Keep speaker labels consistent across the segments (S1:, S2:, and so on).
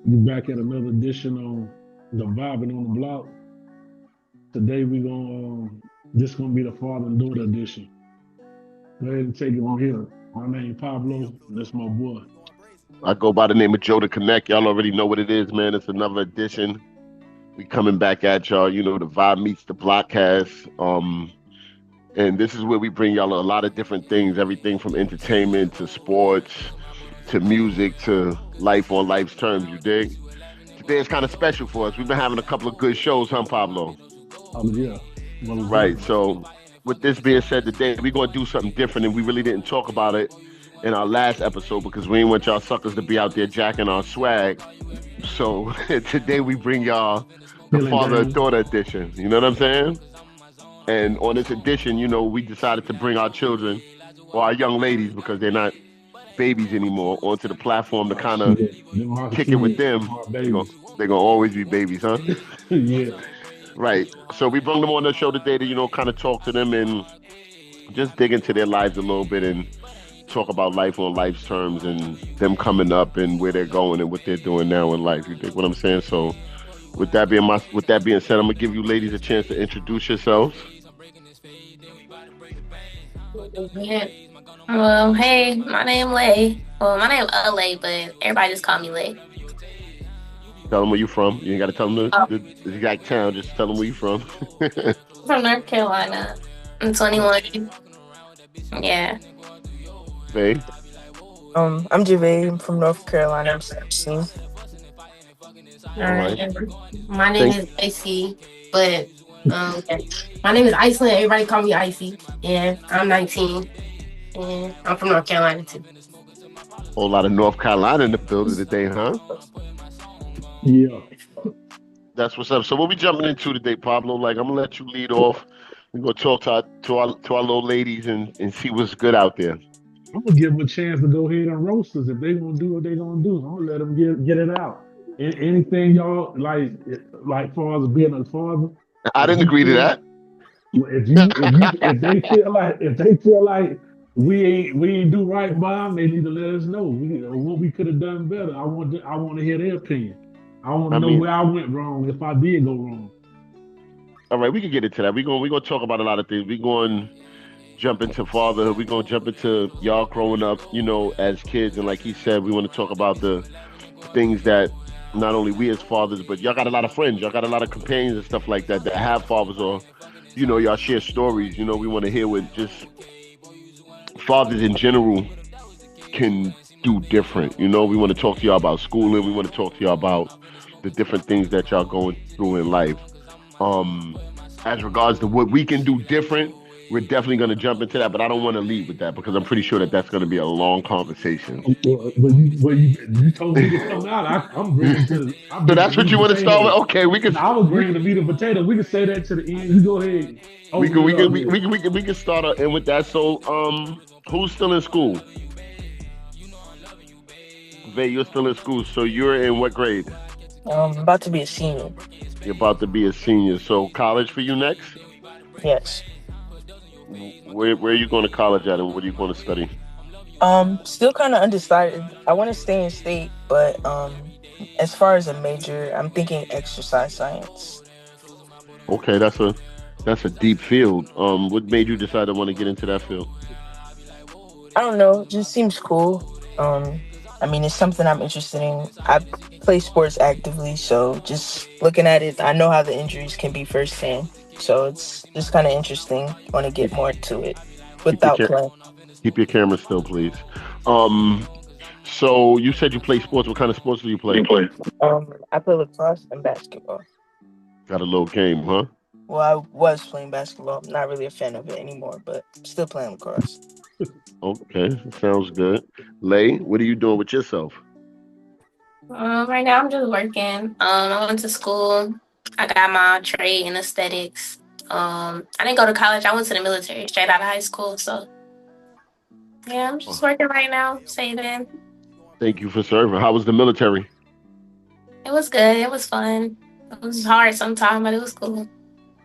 S1: You back at another edition on the Vibin on the block. Today we gonna this gonna be the father and daughter edition. Go ahead and take it on here. My name Pablo. That's my boy.
S2: I go by the name of Joe to Connect. Y'all already know what it is, man. It's another edition. We coming back at y'all. You know, the vibe meets the blockcast. And this is where we bring y'all a lot of different things, everything from entertainment to sports to music to life on life's terms. You dig? Today is kind of special for us. We've been having a couple of good shows, huh, Pablo?
S1: Yeah, most
S2: Right.
S1: definitely.
S2: So, with this being said, today we're gonna do something different, and we really didn't talk about it in our last episode because we didn't want y'all suckers to be out there jacking our swag. So today we bring y'all the
S1: Feeling
S2: father and
S1: down.
S2: daughter edition. You know what I'm saying? And on this edition, we decided to bring our children or our young ladies because they're not babies anymore onto the platform to kind of
S1: Yeah, them our
S2: kick it with
S1: kids,
S2: them.
S1: our
S2: They're gonna
S1: babies.
S2: they're gonna always be babies, huh?
S1: Yeah.
S2: Right. So we brought them on the show today to kind of talk to them and just dig into their lives a little bit and talk about life on life's terms and them coming up and where they're going and what they're doing now in life. You dig what I'm saying? So with that being said, I'm gonna give you ladies a chance to introduce yourselves.
S3: Yeah. Well, hey, my name Lay. Well, my name Lay, but everybody just call me Lay.
S2: Tell them where you from. You ain't gotta tell them
S3: Oh,
S2: the exact town. Just tell them where you from.
S3: I'm from North Carolina. I'm 21. Yeah.
S2: Faye.
S4: I'm Javade. I'm from North Carolina. I'm 16.
S3: All
S2: All
S3: right.
S2: right.
S3: And my name
S2: Thank.
S3: is Icy, but yeah. My name is Iceland. Everybody call me Icy. Yeah, I'm 19, and I'm from North Carolina too.
S2: Whole lot of North Carolina in the building today, huh?
S1: Yeah.
S2: That's what's up. So what we jumping into today, Pablo? Like I'm gonna let you lead off. We're gonna talk to our little ladies and see what's good out there.
S1: I'm gonna give them a chance to go ahead and roast us if they gonna do what they gonna do. I'm gonna let them get it out. Anything y'all like far as being a father,
S2: I
S1: if
S2: didn't
S1: you
S2: agree to
S1: feel
S2: that.
S1: if they feel like we ain't do right by them, they need to let us know what we could have done better. I want to hear their opinion. I want to
S2: I
S1: know
S2: mean,
S1: where I went wrong if I did go wrong.
S2: all right, we can get into that. We gonna talk about a lot of things. We going to jump into fatherhood. We gonna jump into y'all growing up, as kids. And like he said, we want to talk about the things that not only we as fathers, but y'all got a lot of friends, y'all got a lot of companions and stuff like that that have fathers or y'all share stories. We want to hear what just fathers in general can do different. We want to talk to y'all about schooling. We want to talk to y'all about the different things that y'all going through in life. Um, as regards to what we can do different, we're definitely going to jump into that. But I don't want to lead with that because I'm pretty sure that that's going to be a long conversation.
S1: But you told me to come out. I'm
S2: So
S1: bringing the
S2: that's
S1: meat
S2: what
S1: and
S2: you want to start with.
S1: potatoes.
S2: Okay,
S1: No, I was bringing the meat and potatoes. We can say that to the end. You go ahead,
S2: we
S1: open
S2: can
S1: it
S2: we
S1: up
S2: can we,
S1: there.
S2: we can we can we can start in with that. So who's still in school? Vay, you're still in school. So you're in what grade?
S4: I'm about to be a senior.
S2: You're about to be a senior. So college for you next?
S4: Yes.
S2: Where are you going to college at, and what are you going to study?
S4: Still kind of undecided. I want to stay in state, but as far as a major, I'm thinking exercise science.
S2: Okay, that's a deep field. What made you decide to want to get into that field?
S4: I don't know. It just seems cool. I mean, it's something I'm interested in. I play sports actively, so just looking at it, I know how the injuries can be firsthand. So it's just kind of interesting. Want to get
S2: Keep
S4: more into it
S2: keep your
S4: without
S2: ca-
S4: playing.
S2: keep your camera still, please. Um, so you said you play sports. What kind of sports do you play?
S4: I play lacrosse and basketball.
S2: Got a little game, huh?
S4: Well, I was playing basketball. I'm not really a fan of it anymore, but still playing lacrosse.
S2: Okay, sounds good. Lay, what are you doing with yourself?
S3: Right now I'm just working. I went to school. I got my trade in aesthetics. I didn't go to college. I went to the military straight out of high school. So yeah, I'm just
S2: Oh,
S3: working right now, saving.
S2: thank you for serving. How was the military?
S3: It was good. It was fun. It was hard sometimes, but it was cool.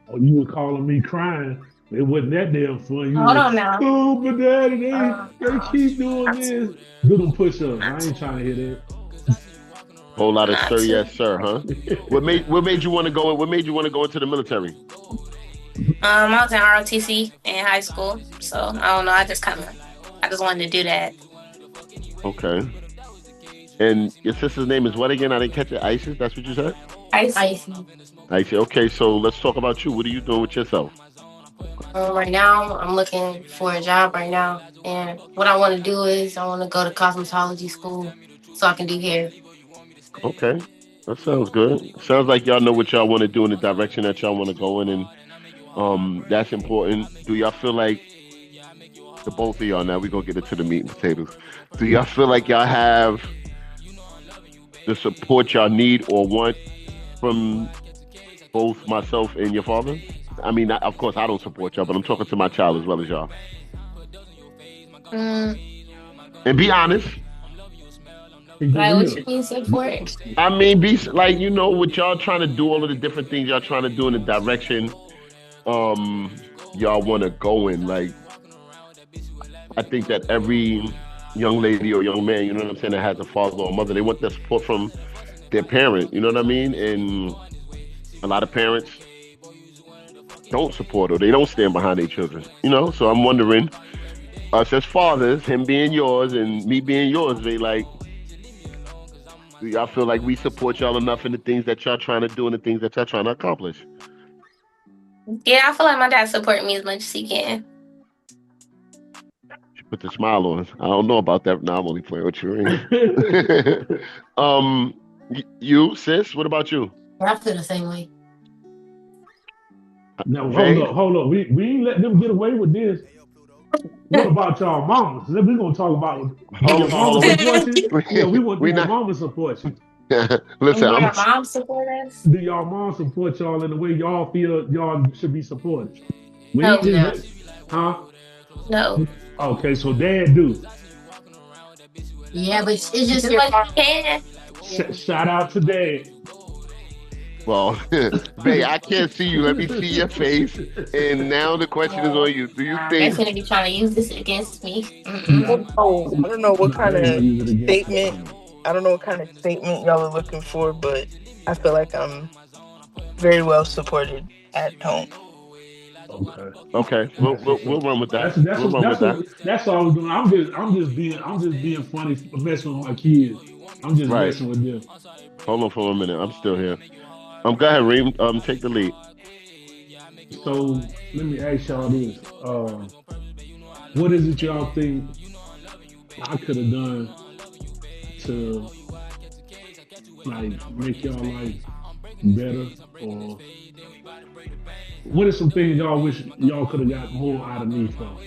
S1: Oh, you were calling me crying. It wasn't that damn fun. You
S3: Hold
S1: were,
S3: on now.
S1: oh, but daddy, they
S3: No,
S1: keep doing
S3: not,
S1: this. Do them push-ups.
S3: not
S1: I
S3: too
S1: ain't trying to hear that.
S2: Whole lot of
S3: Not
S2: sir,
S3: to.
S2: yes, sir, huh? What made you want to go? What made you want to go into the military?
S3: I was in ROTC in high school, so I don't know. I just wanted to do that.
S2: Okay. And your sister's name is what again? I didn't catch it. Isis. That's what you said.
S3: Icy.
S2: Isis. Okay. So let's talk about you. What are you doing with yourself?
S5: Right now, I'm looking for a job right now, and what I want to do is I want to go to cosmetology school so I can do hair.
S2: Okay. That sounds good. Sounds like y'all know what y'all want to do in the direction that y'all want to go in, and that's important. Do y'all feel like the both of y'all? Now we gonna get into the meat and potatoes. Do y'all feel like y'all have the support y'all need or want from both myself and your father? I mean, of course, I don't support y'all, but I'm talking to my child as well as y'all.
S3: Mm,
S2: And be honest.
S1: He good
S3: like,
S1: to
S3: what
S1: hear.
S3: you mean support?
S2: I mean, be like, what y'all trying to do, all of the different things y'all trying to do in the direction um y'all want to go in. Like, I think that every young lady or young man, you know what I'm saying, that has a father or mother, they want that support from their parent. You know what I mean? And a lot of parents don't support or they don't stand behind their children. So I'm wondering, us as fathers, him being yours and me being yours, they like, do y'all feel like we support y'all enough in the things that y'all trying to do and the things that y'all trying to accomplish?
S3: Yeah, I feel like my dad supported me as much as he can.
S2: She put the smile on. I don't know about that. No, I'm only playing with you. um, you, sis, what about you?
S5: I feel the same way.
S1: Now hold
S2: Vay?
S1: up, hold up. We ain't let them get away with this. What about y'all mamas? We're gonna talk about, do
S2: Hold
S1: your
S2: on,
S1: mama
S2: hold on.
S1: support you? Yeah, we want do
S2: We
S1: your
S2: not.
S1: mama support you?
S2: Listen,
S3: Do
S2: I'm.
S3: your mom support us?
S1: Do y'all mom support y'all in the way y'all feel y'all should be supported? We ain't
S3: No,
S1: just
S5: No.
S1: let, huh?
S3: no.
S1: Okay, so dad do.
S5: Yeah, but it's just
S3: Just
S5: your
S3: like
S5: mom.
S3: you can.
S5: Yeah.
S1: Shout out to dad.
S2: Well, Vay, I can't see you. Let me see your face. And now the question is on you. Do you
S3: They're
S2: think?
S3: gonna be trying to use this against me.
S1: Nah,
S4: I don't know what
S1: nah,
S4: kind
S1: they ain't
S4: of
S1: gonna use it against you.
S4: statement. I don't know what kind of statement y'all are looking for, but I feel like I'm very well supported at home.
S1: Okay.
S2: Okay, we'll
S1: That's
S2: we'll,
S1: what's
S2: we'll
S1: up.
S2: run with that.
S1: That's that's
S2: We'll
S1: what
S2: run
S1: that's
S2: with that.
S1: what that's all I'm doing. I'm just being funny, messing with my kids. I'm just
S2: Right.
S1: messing with them.
S2: Hold on for 1 minute. I'm still here. Go ahead, Reem. Take the lead.
S1: So let me ask y'all this. What is it y'all think I could have done to like make y'all life better? Or what are some things y'all wish y'all could have got more out of me from?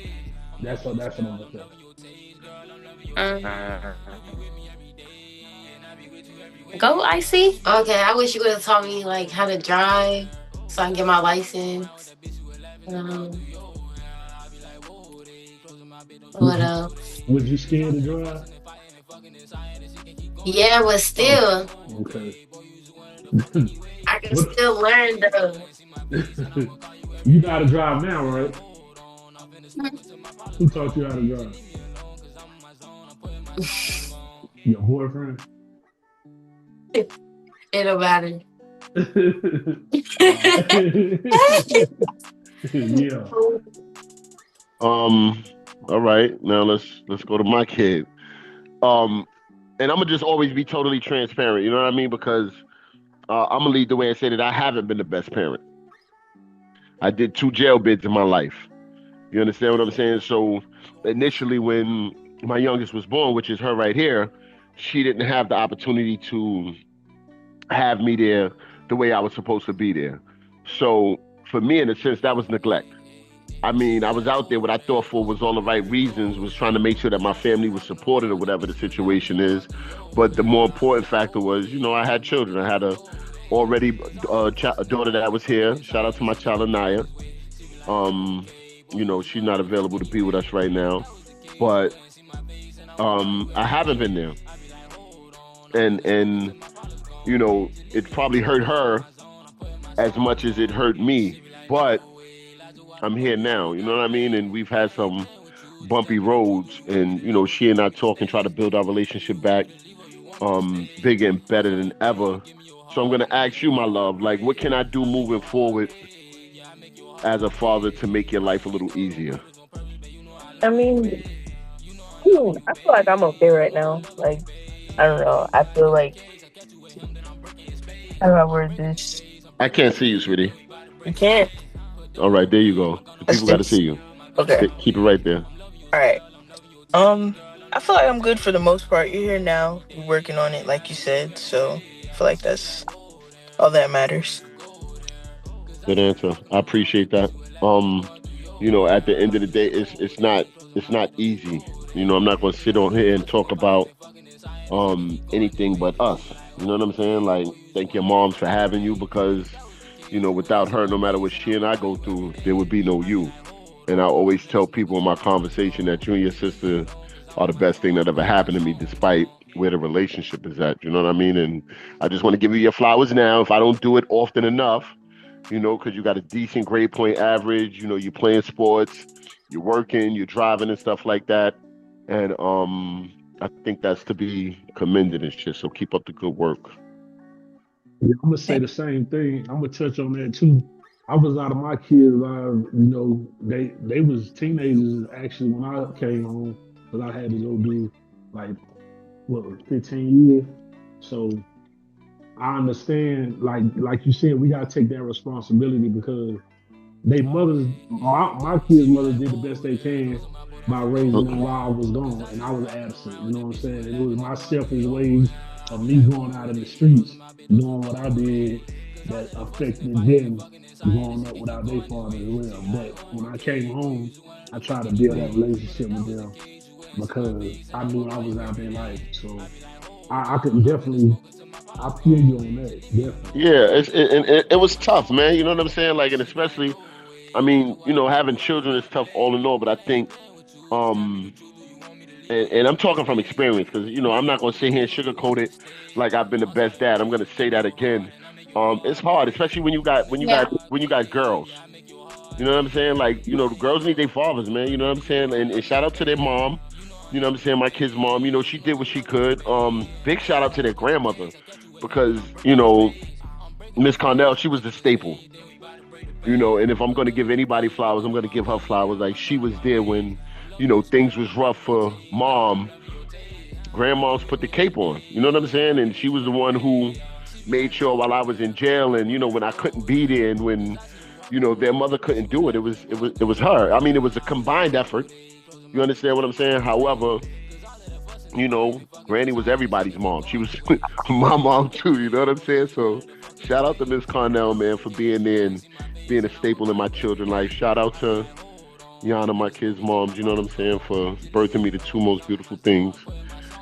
S1: That's what I'm gonna say.
S3: Uh, Go, Icy.
S5: Okay, I wish you would have taught me like how to drive so I can get my license. Um, what
S1: Was
S5: else?
S1: was you scared to drive?
S5: Yeah, but
S1: Oh,
S5: still,
S1: okay.
S5: I can
S1: What
S5: still learn though.
S1: you know how to drive now, right? Who taught you how to drive? Your boyfriend?
S5: It don't matter.
S1: Yeah.
S2: Um. All right. Now let's go to my kid. Um. And I'm gonna just always be totally transparent. You know what I mean? Because I'm gonna lead the way and say that I haven't been the best parent. I did 2 jail bids in my life. You understand what I'm saying? So initially, when my youngest was born, which is her right here, she didn't have the opportunity to have me there the way I was supposed to be there. So for me, in a sense, that was neglect. I mean, I was out there what I thought for was all the right reasons, was trying to make sure that my family was supported or whatever the situation is. But the more important factor was, I had children. I had a daughter that was here. Shout out to my child Anaya. Um, she's not available to be with us right now, but I haven't been there, and it probably hurt her as much as it hurt me. But I'm here now. You know what I mean? And we've had some bumpy roads, and she and I talk and try to build our relationship back. bigger and better than ever. So I'm gonna ask you, my love, like, what can I do moving forward as a father to make your life a little easier?
S4: I mean, I feel like I'm okay right now. Like, I don't know. I feel like, how do I word this?
S2: I can't see you, sweetie.
S4: You can't.
S2: All right, there you go. The
S4: That's
S2: people got to
S4: this.
S2: see you.
S4: Okay.
S2: Keep it right there.
S4: All right. I feel like I'm good for the most part. You're here now. You're working on it, like you said. So I feel like that's all that matters.
S2: Good answer. I appreciate that. Um, at the end of the day, it's not easy. I'm not gonna sit on here and talk about anything but us. You know what I'm saying? Like, thank your moms for having you because without her, no matter what she and I go through, there would be no you. And I always tell people in my conversation that you and your sister are the best thing that ever happened to me, despite where the relationship is at. You know what I mean? And I just want to give you your flowers now. If I don't do it often enough, because you got a decent grade point average, you're playing sports, you're working, you're driving and stuff like that. And I think that's to be commended and shit. So keep up the good work.
S1: Yeah, I'm gonna say the same thing. I'm gonna touch on that too. I was out of my kids' lives, they was teenagers actually when I came home, but I had to go do like what 15 years. So I understand, like you said, we gotta take that responsibility because they mothers, my kids' mother did the best they can by raising them while I was gone and I was absent. You know what I'm saying? And it was my selfish ways of me going out in the streets, doing what I did that affected them growing up without their father as well. But when I came home, I tried to build that relationship with them because I knew I was out there life. So I could definitely, I feel you on that, definitely.
S2: Yeah, it was tough, man. You know what I'm saying? Like, and especially, I mean, having children is tough all in all, but I think, um, and I'm talking from experience because I'm not gonna sit here and sugarcoat it like I've been the best dad. I'm gonna say that again. It's hard, especially
S3: Yeah.
S2: when you got girls. You know what I'm saying? Like, the girls need their fathers, man. You know what I'm saying? And shout out to their mom. You know what I'm saying? My kid's mom. She did what she could. Big shout out to their grandmother because Miss Cornell, she was the staple. And if I'm gonna give anybody flowers, I'm gonna give her flowers. Like, she was there when things was rough for mom. Grandma's put the cape on. You know what I'm saying? And she was the one who made sure while I was in jail and when I couldn't be there and when their mother couldn't do it, it was her. I mean, it was a combined effort. You understand what I'm saying? However, Granny was everybody's mom. She was my mom too. You know what I'm saying? So shout out to Miss Cornell, man, for being there and being a staple in my children's life. Shout out to Yana, my kids' moms. You know what I'm saying? For birthing me the two most beautiful things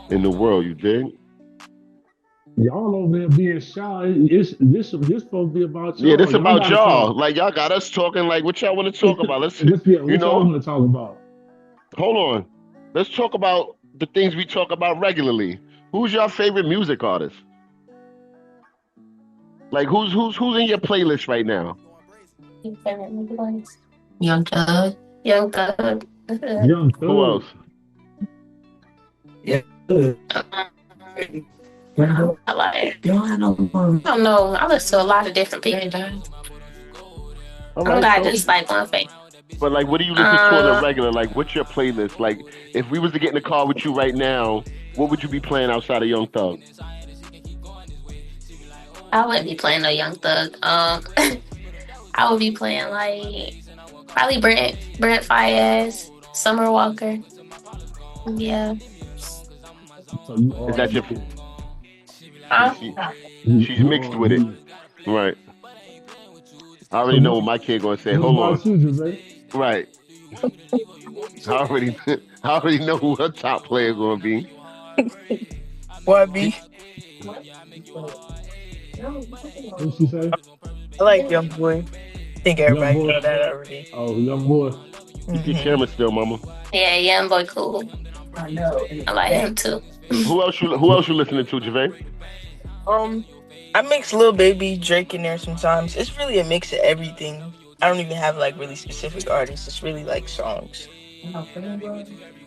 S2: in the world. You dig?
S1: Y'all over there being shy. It's this supposed to be about
S2: Yeah,
S1: y'all.
S2: this
S1: Y'all
S2: about
S1: gotta talk.
S2: y'all. Like, y'all got us talking. Like, what y'all want to talk about? Let's, you
S1: What y'all
S2: know,
S1: want to talk about?
S2: hold on. Let's talk about the things we talk about regularly. Who's your favorite music artist? Like, who's in your playlist right now?
S3: Young Thug. Young Thug.
S1: Young
S2: Who
S1: Thug.
S2: else?
S4: Yeah.
S3: I like. I don't know. I listen to a lot of different people.
S2: All
S3: I don't
S2: right,
S3: got
S2: so,
S3: just like one favorite.
S2: but like, what do you listen to on a regular? Like, what's your playlist? Like, if we was to get in the car with you right now, what would you be playing outside of Young Thug?
S3: I wouldn't be playing no Young Thug. I would be playing like probably Brent Fayez, Summer Walker. Yeah.
S1: So you
S2: Is
S1: are
S2: that your?
S3: Huh?
S2: She,
S1: you,
S2: she's
S1: you
S2: mixed with it,
S1: are
S2: right? I
S1: So
S2: already know what my kid gonna say.
S1: what
S2: Hold on,
S1: about you, Jose?
S2: right? I already, I already know who her top player gonna be.
S4: YB.
S1: What she say?
S4: I like Young Boy. I think
S1: Young
S4: everybody
S1: boy.
S4: know that already.
S1: Oh, young boy.
S2: Keep your
S4: Hmm.
S2: camera still, mama.
S3: Yeah, Young Boy cool.
S4: I know.
S3: I like him too.
S2: Who else you listening to, Javay?
S4: Um, I mix Lil Baby, Drake in there sometimes. It's really a mix of everything. I don't even have like really specific artists. It's really like songs.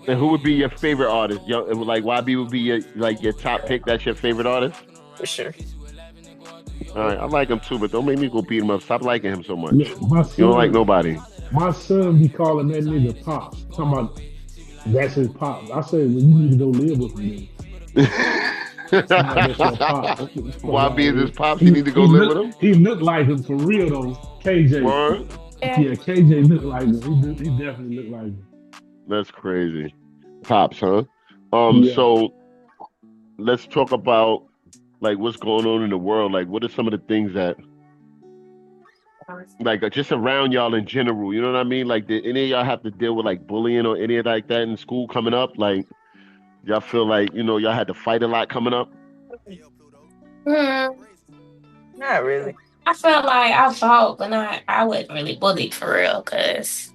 S2: And who would be your favorite artist? Yo, like YB would be your top pick. That's your favorite artist.
S4: For sure.
S2: All right, I like him too, but don't make me go beat him up. Stop liking him so much.
S1: Look, my
S2: You don't like
S1: son,
S2: nobody.
S1: my son be calling that nigga Pops. Talking about that's his Pops. I said, well, you need to go live with him then. Talking about that's your Pops.
S2: YB is his pops. You need to go live with him.
S1: He looked like him for real though. KJ.
S2: Word?
S1: Yeah, KJ looked like him. He definitely looked like him.
S2: That's crazy. Pops, huh?
S1: Yeah.
S2: So let's talk about like what's going on in the world. Like, what are some of the things that like just around y'all in general? You know what I mean? Like, did any of y'all have to deal with like bullying or any of like that in school coming up? Like, y'all feel like y'all had to fight a lot coming up?
S3: Hmm.
S4: Not really.
S3: I felt like I fought, but I wasn't really bullied for real, because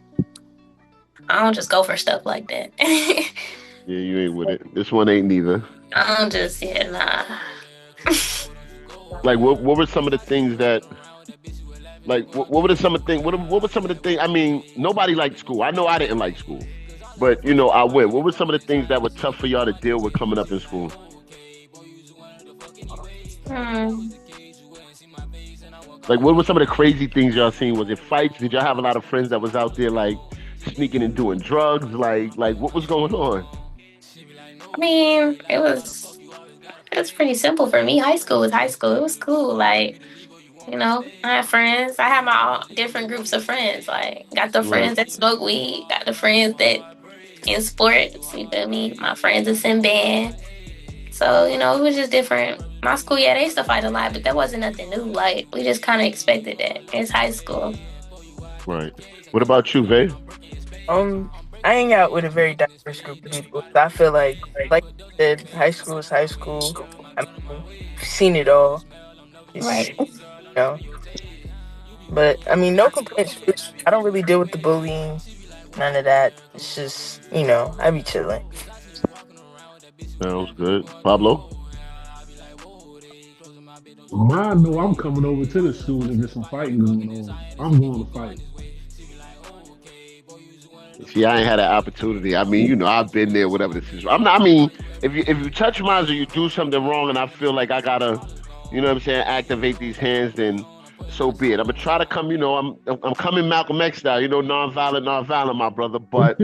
S3: I don't just go for stuff like that.
S2: Yeah, you ain't with it. This one ain't neither.
S3: I don't just, nah.
S2: Like, what were some of the things that, like, what were some of the things? What were some of the things? I mean, nobody liked school. I know I didn't like school, but I went. What were some of the things that were tough for y'all to deal with coming up in school? Like, what were some of the crazy things y'all seen? Was it fights? Did y'all have a lot of friends that was out there like sneaking and doing drugs? Like what was going on?
S3: I mean, it was pretty simple for me. High school was high school. It was cool. Like, I had friends. I had my own different groups of friends. Like, got the friends that smoke weed. Got the friends that in sports. You feel me? My friends that's in band. So, it was just different. My school, they used to fight a lot, but that wasn't nothing new. Like, we just kind of expected that. It's high school.
S2: Right. What about you, Vay?
S4: I hang out with a very diverse group of people. I feel like you said, high school is high school. I mean, I've seen it all.
S3: Right.
S4: But, I mean, no complaints. I don't really deal with the bullying. None of that. It's just, I be chilling.
S2: Sounds good. Pablo?
S1: I know I'm coming over to the school if there's some fighting going on. I'm going to fight.
S2: See, I ain't had an opportunity. I mean, I've been there, whatever this is. I mean, if you touch mine or you do something wrong and I feel like I gotta, activate these hands, then so be it. I'm gonna try to come, I'm coming Malcolm X style, non-violent, my brother. But,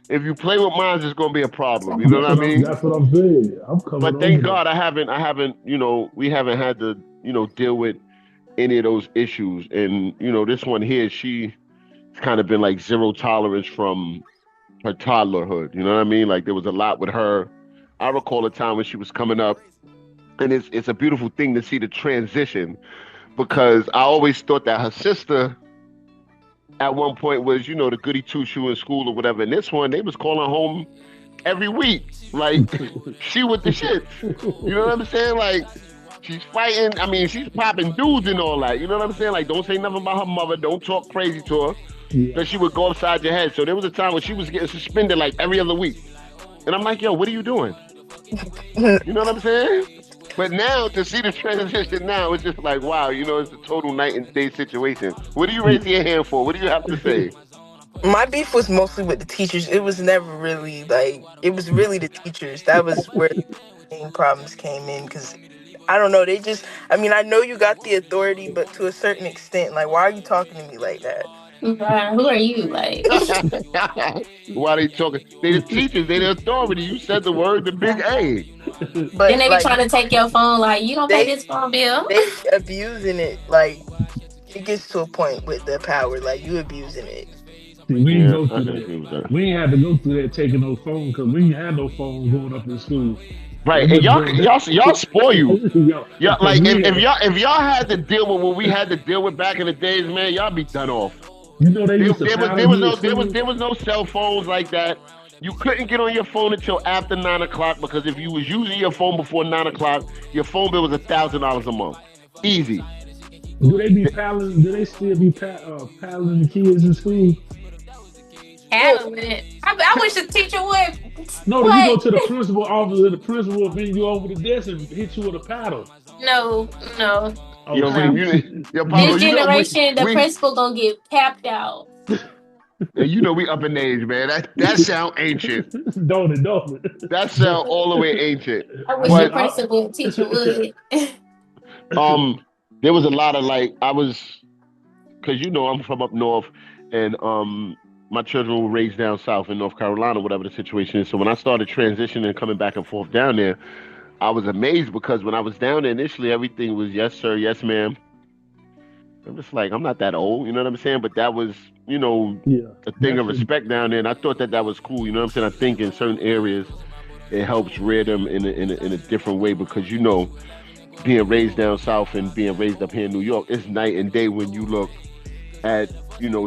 S2: if you play with mine, it's gonna be a problem. You know what I mean?
S1: That's what I'm saying. I'm coming.
S2: But thank God I haven't. We haven't had to, deal with any of those issues. And this one here, she's kind of been like zero tolerance from her toddlerhood. You know what I mean? Like there was a lot with her. I recall a time when she was coming up, and it's a beautiful thing to see the transition, because I always thought that her sister at one point was, the goody two shoe in school or whatever. And this one, they was calling home every week. Like, she with the shit. You know what I'm saying? Like, she's fighting. I mean, she's popping dudes and all that. You know what I'm saying? Like, don't say nothing about her mother. Don't talk crazy to her. Because she would go upside your head. So there was a time when she was getting suspended like every other week. And I'm like, yo, what are you doing? You know what I'm saying? But now, to see the transition now, it's just like, wow, it's a total night and day situation. What are you raising your hand for? What do you have to say?
S4: My beef was mostly with the teachers. It was never really, it was really the teachers. That was where the main problems came in, because, I don't know, I know you got the authority, but to a certain extent, like, why are you talking to me like that?
S3: Who are you? Like,
S2: why are they talking? They the teachers. They the authority. You said the word, the big A.
S3: But then they be trying to take your phone. Like, you don't pay this phone bill.
S4: They abusing it. Like, it gets to a point with the power. Like, you abusing it.
S1: See, we didn't go through that. We ain't had to go through that taking no phone, because we ain't had no phone going up in school.
S2: Right, and y'all spoil you. Yeah, like if y'all had to deal with what we had to deal with back in the days, man, y'all be done off.
S1: There
S2: was no cell phones like that. You couldn't get on your phone until after 9 o'clock, because if you was using your phone before 9 o'clock, your phone bill was $1,000 a month. Easy.
S1: Do they be paddling? Do they still be paddling the kids in school?
S3: Paddling it. I wish the teacher would.
S1: No, you go to the principal office, and the principal will bring you over the desk and hit you with a paddle.
S3: No.
S2: Pablo,
S3: this generation, the principal gonna get tapped out.
S2: And you know we up in age, man. That sound ancient.
S1: Don't it?
S2: That sound all the way ancient.
S3: I
S1: I
S3: wish the
S1: know.
S2: But
S3: principal teacher would.
S2: um, there was a lot of like I was because you know I'm from up north, and my children were raised down south in North Carolina, whatever the situation is. So when I started transitioning and coming back and forth down there, I was amazed because when I was down there initially, everything was yes sir, yes ma'am. I'm just like I'm not that old, you know what I'm saying? But that was
S1: Yeah,
S2: a thing
S1: that's
S2: of
S1: what.
S2: respect down there, and I thought that that was cool. You know what I'm saying? I think in certain areas it helps rear them in a different way because being raised down south and being raised up here in New York, it's night and day when you look at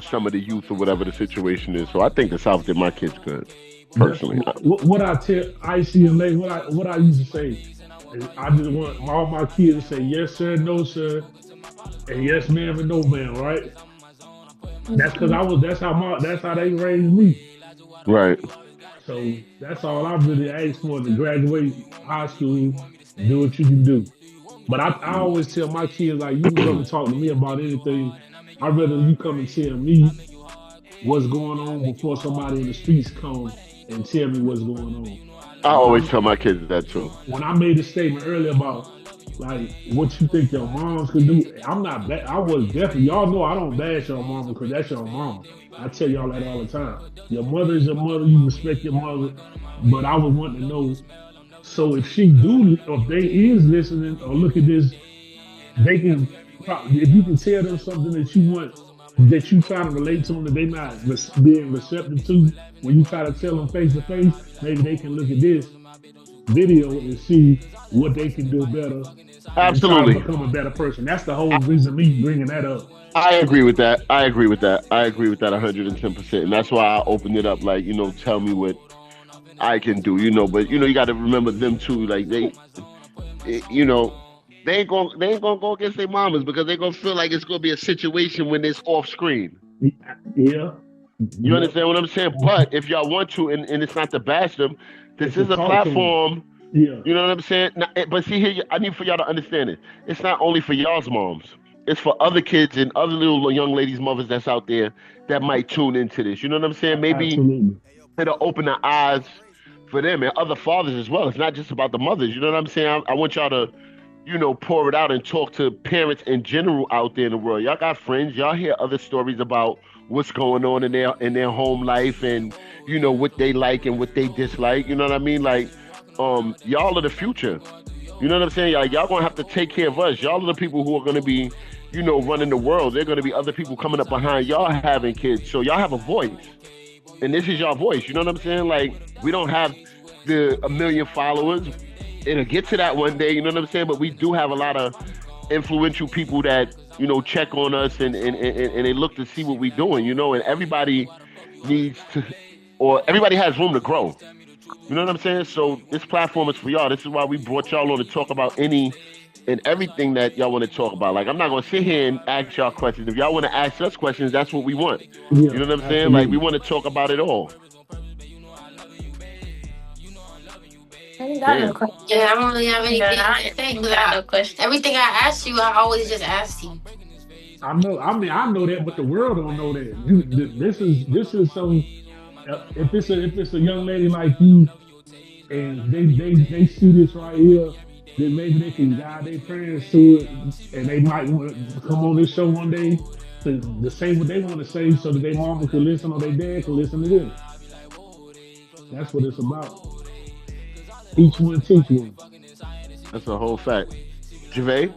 S2: some of the youth or whatever the situation is. So I think the South did my kids good,
S1: That's
S2: personally.
S1: what I tell ICMA. What I used to say. Is I just want all my kids to say yes sir, no sir, and yes ma'am and no ma'am. Right? That's because I was. That's how they raised me.
S2: Right.
S1: So that's all I really asked for to graduate high school, do what you can do. But I always tell my kids like you can come and talk to me about anything. I'd rather you come and tell me what's going on before somebody in the streets come and tell me what's going on.
S2: I
S1: When
S2: always
S1: I
S2: tell my kids that too.
S1: when I made a statement earlier about like what you think your moms could do, I'm not bad. I was definitely y'all know I don't bash your mama because that's your mama. I tell y'all that all the time. Your mother is your mother. You respect your mother, but I would want to know. So if she do, or if they is listening or look at this, they can. If you can tell them something that you want, that you try to relate to them, that they not being receptive to, when you try to tell them face to face, maybe they can look at this video and see what they can do better and try to
S2: Absolutely.
S1: become a better person. That's the whole reason me bringing that up.
S2: I agree with that. I agree with that. I agree with that 110%. And that's why I opened it up like, tell me what I can do, but you got to remember them too. Like eh, you know, they ain't gonna go against their mamas because they're gonna feel like it's gonna be a situation when it's off screen.
S1: Yeah,
S2: You
S1: yep.
S2: understand what I'm saying? But if y'all want to, and it's not to bash them,
S1: And
S2: this
S1: to
S2: is a
S1: talk to them.
S2: platform.
S1: Yeah,
S2: You know what I'm saying? But see here, I need for y'all to understand it. It's not only for y'all's moms. It's for other kids and other little young ladies' mothers that's out there that might tune into this. You know what I'm saying? Maybe
S1: absolutely.
S2: it'll open the eyes for them and other fathers as well. It's not just about the mothers. You know what I'm saying? I want y'all to, pour it out and talk to parents in general out there in the world. Y'all got friends. Y'all hear other stories about what's going on in their home life and what they like and what they dislike. You know what I mean? Like, y'all are the future. You know what I'm saying? Y'all gonna have to take care of us. Y'all are the people who are gonna be, running the world. They're gonna be other people coming up behind y'all having kids. So y'all have a voice, and this is your voice. You know what I'm saying? Like we don't have the a million followers. It'll get to that one day. You know what I'm saying? But we do have a lot of influential people that check on us and they look to see what we're doing. And everybody needs to, or everybody has room to grow. You know what I'm saying? So this platform is for y'all. This is why we brought y'all on to talk about any and everything that y'all want to talk about. Like I'm not gonna sit here and ask y'all questions. If y'all want to ask us questions, that's what we want. You
S1: Yeah,
S2: know what I'm saying? Like we
S1: absolutely.
S2: want to talk about it all.
S3: I ain't got no
S2: Damn.
S3: question.
S5: Yeah, I don't really have anything
S3: I
S5: to say
S3: ain't
S5: because
S3: got no question.
S5: everything I asked you, I always just asked you.
S1: I know. I mean, I know that, but the world don't know that. This is some. If it's a young lady like you, and they see this right here, then maybe they can guide their parents to it, and they might want to come on this show one day to say what they want to say, so that their mama can listen or their dad can listen to this. That's what it's about. Each one teach one.
S2: That's a whole fact. Gervais,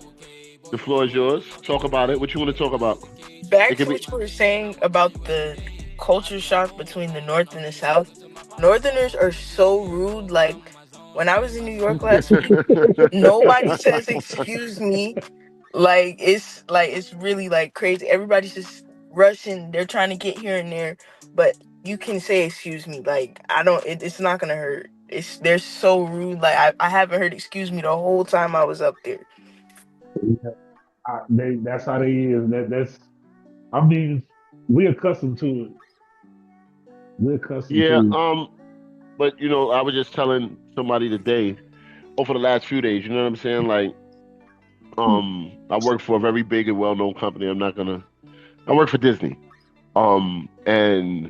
S2: the floor is yours. Talk about it. What you want to talk about?
S4: Back
S2: It could
S4: to
S2: be.
S4: what you were saying about the culture shock between the North and the South. Northerners are so rude. Like when I was in New York last week, nobody says excuse me. Like it's really like crazy. Everybody's just rushing. They're trying to get here and there, but you can say excuse me. Like I don't. It's not gonna hurt. They're so rude. Like I haven't heard excuse me the whole time I was up there.
S1: Yeah, that's how they is. That's. I mean, we're accustomed to it. We're accustomed
S2: Yeah.
S1: to
S2: But I was just telling somebody today, over the last few days. You know what I'm saying? Like,
S1: it.
S2: I work for a very big and well-known company. I work for Disney. And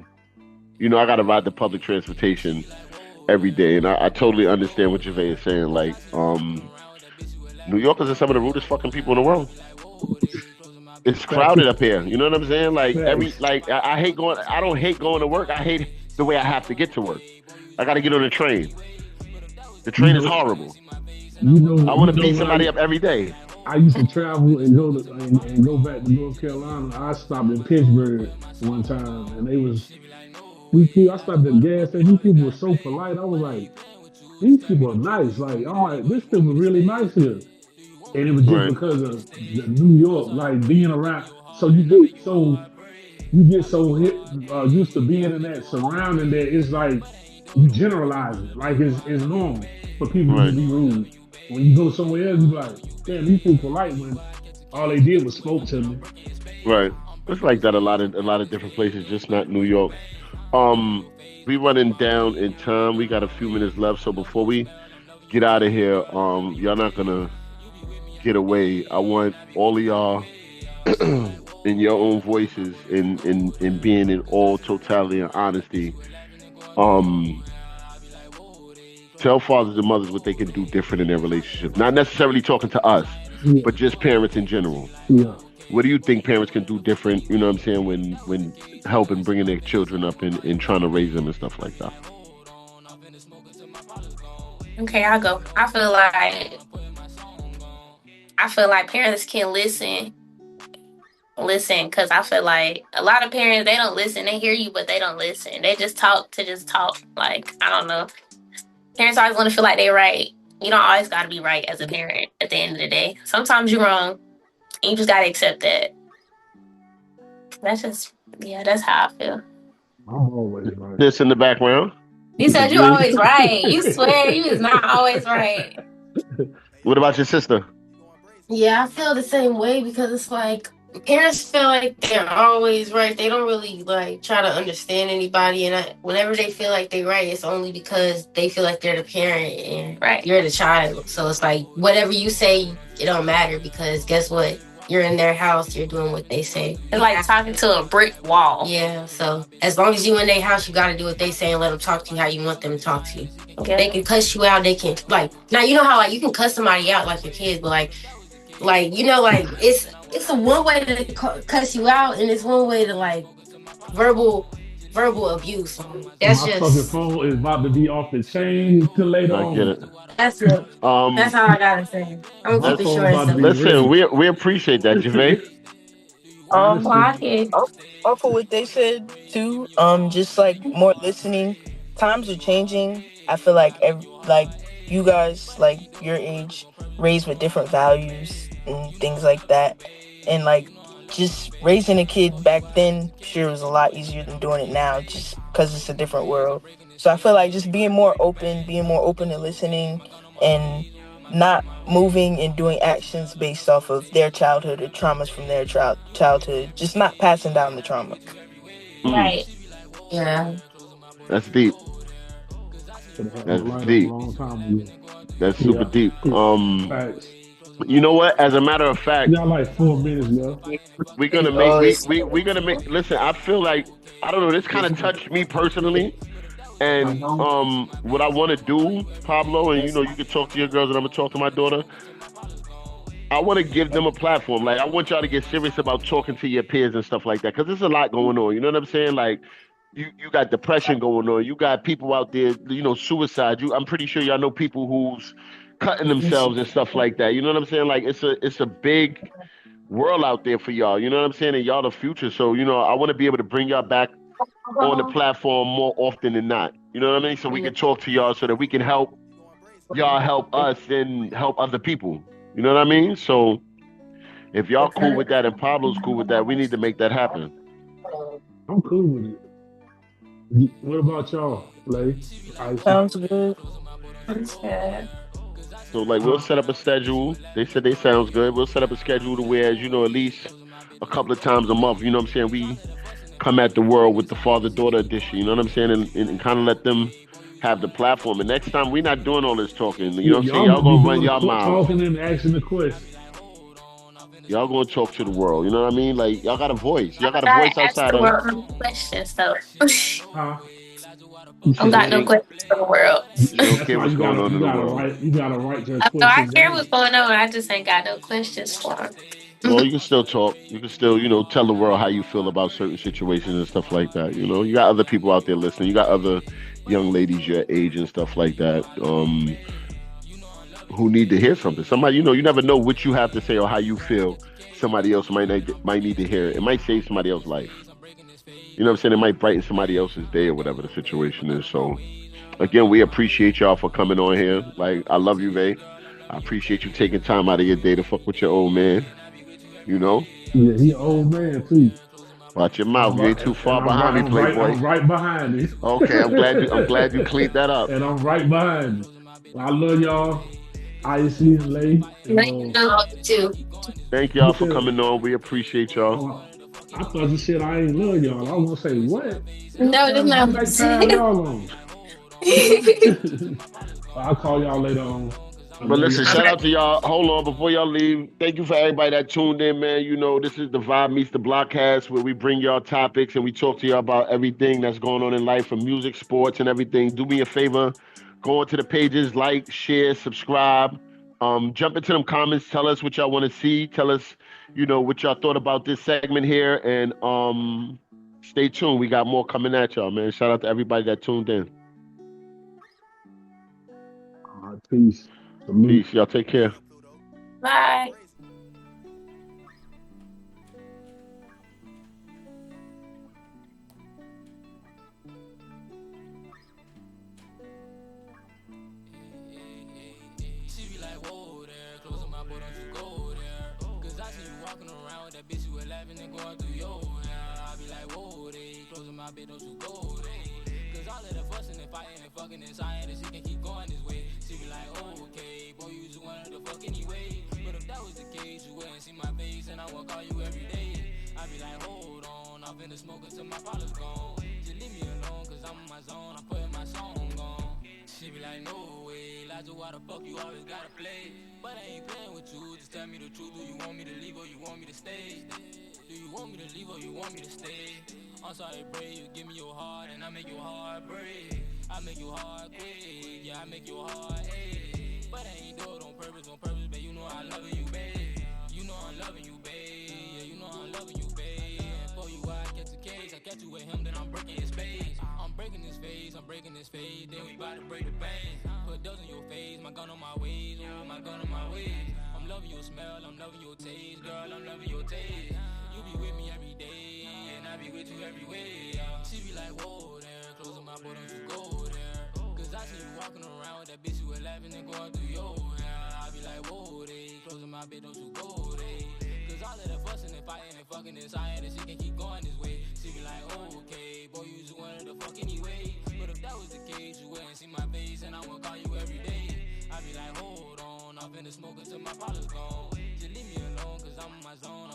S2: I got to ride the public transportation every day, and I totally understand what Javay is saying. Like, New Yorkers are some of the rudest fucking people in the world. It's
S1: Facts.
S2: crowded up here. You know what I'm saying? Like
S1: Facts.
S2: I hate going. I don't hate going to work. I hate the way I have to get to work. I got to get on a train. The
S1: You
S2: train is
S1: know,
S2: horrible. I want to beat somebody
S1: like
S2: up every day.
S1: I used to travel and go back to North Carolina. I stopped in Pittsburgh one time, and I stopped at the gas station. These people were so polite. I was like, these people are nice. Like I'm like, this people really nice here. And it was just
S2: Right,
S1: because of the New York, like being around. So you get so used to being in that surrounding that it's like you generalize it. Like it's normal for people to
S2: right,
S1: just be rude. When you go somewhere else, you be like, damn, these people polite when all they did was spoke to me.
S2: right. It's like that a lot of different places, just not New York. Um, we running down in time. We got a few minutes left, so before we get out of here, y'all not gonna get away. I want all of y'all in your own voices, in being in all totality and honesty. Um, tell fathers and mothers what they can do different in their relationship. Not necessarily talking to us,
S1: Yeah,
S2: but just parents in general.
S1: yeah.
S2: What do you think parents can do different? You know what I'm saying, when helping bringing their children up and trying to raise them and stuff like that.
S3: Okay, I'll go. I feel like parents can listen, because I feel like a lot of parents, they don't listen. They hear you, but they don't listen. They just talk to just talk. Like, I don't know. Parents always want to feel like they're right. You don't always got to be right as a parent at the end of the day. Sometimes you're wrong, and you just got to accept that. That's just, yeah, that's how I feel.
S1: I'm always right.
S2: This in the background.
S3: You said you
S2: Agree.
S3: always right. You swear you is not always right.
S2: What about your sister?
S5: Yeah, I feel the same way because it's like parents feel like they're always right. They don't really like try to understand anybody, and whenever they feel like they're right, it's only because they feel like they're the parent and
S3: Right.
S5: you're the child. So it's like whatever you say, it don't matter because guess what? You're in their house. You're doing what they say.
S3: It's like talking to a brick wall.
S5: Yeah. So as long as you in their house, you got to do what they say and let them talk to you how you want them to talk to you.
S3: Yeah.
S5: They can cuss you out. They can like now you know how like you can cuss somebody out like your kids, but like it's a one way to cuss you out and it's one way to like verbal abuse. That's
S1: My fucking
S5: just
S1: phone is about to be off the chain till later
S2: I get
S1: on.
S2: it.
S5: that's it. That's
S2: Um,
S5: all I gotta say. I'm gonna
S1: My
S5: keep it
S1: phone
S5: short and
S1: about to be
S5: simple.
S2: listen,
S1: ready.
S2: we appreciate that, Javay.
S1: Honestly,
S3: Clock it.
S4: Off of what they said too, just like more listening. Times are changing. I feel like like you guys, like your age, raised with different values and things like that, and like just raising a kid back then, sure was a lot easier than doing it now, just because it's a different world. So I feel like just being more open to listening, and not moving and doing actions based off of their childhood or traumas from their childhood, just not passing down the trauma.
S2: Mm,
S3: Right.
S5: Yeah.
S2: that's deep.
S1: should have had my
S2: That's
S1: light on a
S2: deep.
S1: long time ago.
S2: That's super
S1: Yeah,
S2: deep.
S1: facts.
S2: You know what? As a matter of fact,
S1: We got like 4 minutes left.
S2: we're gonna make
S4: Oh,
S2: we're gonna make. Listen, I feel like I don't know. This kind of touched me personally, and what I want to do, Pablo, and you can talk to your girls, and I'm gonna talk to my daughter. I want to give them a platform. Like I want y'all to get serious about talking to your peers and stuff like that, because there's a lot going on. You know what I'm saying? Like you got depression going on. You got people out there, suicide. I'm pretty sure y'all know people who's cutting themselves and stuff like that. You know what I'm saying? Like it's a big world out there for y'all. You know what I'm saying? And y'all the future. So I want to be able to bring y'all back on the platform more often than not. You know what I mean? So we can talk to y'all so that we can help y'all help us and help other people. You know what I mean? So if y'all cool with that and Pablo's cool with that, we need to make that happen.
S1: I'm cool with it. What about y'all, Lay?
S4: Sounds good.
S3: Yeah.
S2: So like we'll set up a schedule. They said they sounds good. We'll set up a schedule to where, at least a couple of times a month, you know what I'm saying? We come at the world with the father-daughter edition, you know what I'm saying? And kind of let them have the platform. And next time we're not doing all this talking. You know what I'm saying?
S1: Y'all
S2: Y'all
S1: gonna be
S2: gonna run
S1: doing
S2: y'all
S1: the
S2: mouths.
S1: talking and asking the question.
S2: Y'all gonna talk to the world. You know what I mean? Like y'all got a voice. Y'all
S3: I
S2: got a
S3: gotta
S2: voice
S3: ask
S2: outside
S3: the
S2: of.
S3: world no questions, so
S1: Huh? You
S3: I don't
S1: said
S2: You
S3: got no
S1: what?
S2: ain't.
S3: questions for the world.
S2: You don't
S1: That's
S2: care
S1: why
S2: what's going on in the world.
S1: you gotta write your
S3: So I
S1: questions
S3: care
S1: down.
S3: what's going on. I just ain't got no questions for them.
S2: Well, you can still talk. You can still, tell the world how you feel about certain situations and stuff like that. You got other people out there listening. You got other young ladies your age and stuff like that. Who need to hear something. Somebody, you never know what you have to say or how you feel. Somebody else might need to hear it. It might save somebody else's life. You know what I'm saying? It might brighten somebody else's day or whatever the situation is. So again, we appreciate y'all for coming on here. Like I love you, Vay. I appreciate you taking time out of your day to fuck with your old man. You know,
S1: Yeah, he an old man too.
S2: watch your
S1: And
S2: mouth. You ain't too far behind me, Playboy.
S1: I'm right behind him.
S2: Okay, I'm glad you cleaned that up.
S1: And I'm right behind him. I love y'all. Icy and Lay. And
S3: Let you know too.
S2: Thank
S1: you
S2: y'all for
S1: said,
S2: coming on. We appreciate y'all.
S1: oh, I thought you said I ain't love y'all. I was gonna say what?
S3: No, that's not
S1: What
S3: what I'm
S1: type of time
S3: saying.
S1: y'all on? I'll call y'all later on. I
S2: But
S1: love
S2: listen,
S1: y'all.
S2: shout out to y'all. Hold on, before y'all leave, thank you for everybody that tuned in, man. This is the Vibe Meets the Blockcast, where we bring y'all topics and we talk to y'all about everything that's going on in life, from music, sports, and everything. Do me a favor, go onto the pages, like, share, subscribe. Jump into them comments. Tell us what y'all want to see. Tell us, what y'all thought about this segment here, and stay tuned. We got more coming at y'all, man. Shout out to everybody that tuned in.
S1: All right, peace. Salute.
S2: Peace. Y'all take care.
S3: Bye.
S6: Smoking till my father's gone. Just leave me alone, cause I'm in my zone.